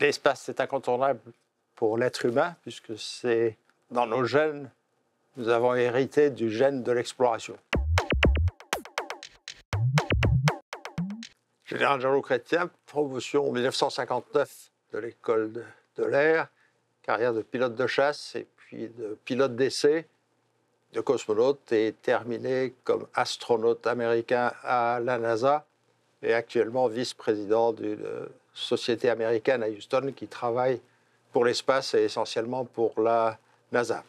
L'espace, c'est incontournable pour l'être humain, puisque c'est dans nos gènes, nous avons hérité du gène de l'exploration. Général Jean-Loup Chrétien, promotion en 1959 de l'école de l'air, carrière de pilote de chasse et puis de pilote d'essai, de cosmonaute, et terminé comme astronaute américain à la NASA et actuellement vice-président d'une société américaine à Houston qui travaille pour l'espace et essentiellement pour la NASA.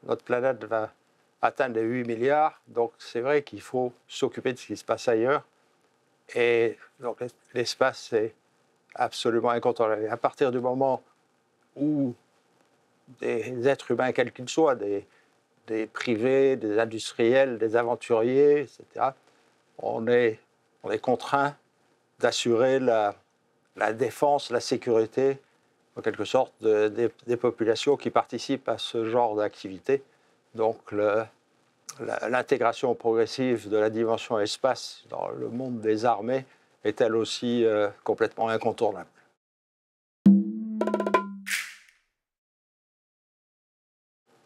Notre planète va atteindre les 8 milliards, donc c'est vrai qu'il faut s'occuper de ce qui se passe ailleurs. Et donc l'espace, c'est absolument incontournable. À partir du moment où des êtres humains, quels qu'ils soient, des privés, des industriels, des aventuriers, etc., on est contraint d'assurer la défense, la sécurité, en quelque sorte, des populations qui participent à ce genre d'activité. Donc l'intégration progressive de la dimension espace dans le monde des armées est elle aussi complètement incontournable.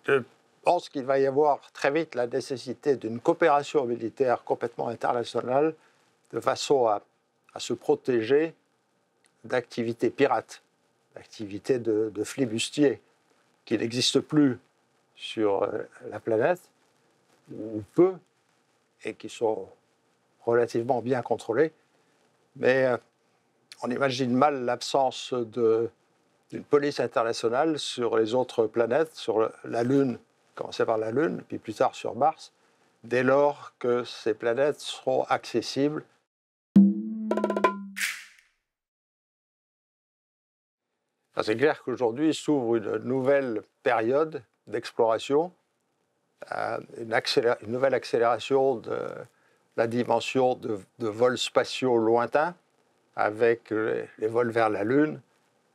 Je pense qu'il va y avoir très vite la nécessité d'une coopération militaire complètement internationale de façon à se protéger d'activités pirates, d'activités de flibustiers qui n'existent plus sur la planète, ou peu, et qui sont relativement bien contrôlés. Mais on imagine mal l'absence d'une police internationale sur les autres planètes, sur la Lune, commencer par la Lune, puis plus tard sur Mars, dès lors que ces planètes seront accessibles. C'est clair qu'aujourd'hui s'ouvre une nouvelle période d'exploration, une nouvelle accélération de la dimension de vols spatiaux lointains, avec les vols vers la Lune,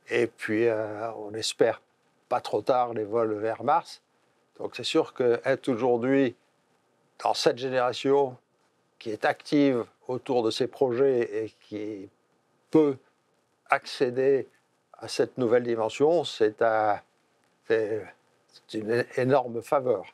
et puis on espère pas trop tard les vols vers Mars. Donc c'est sûr qu'être aujourd'hui dans cette génération qui est active autour de ces projets et qui peut accéder à cette nouvelle dimension, c'est une énorme faveur.